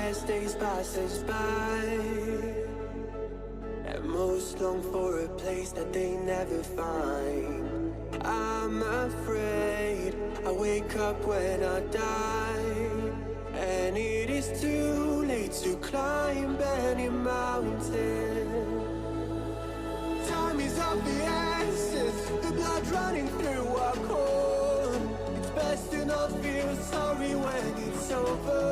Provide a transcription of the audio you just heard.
as days pass us by, and most long for a place that they never find. I'm afraid I wake up when I die, and it is too late to climb any mountain. Time is of the essence, the blood running through our core. It's best to not feel sorry when it's over.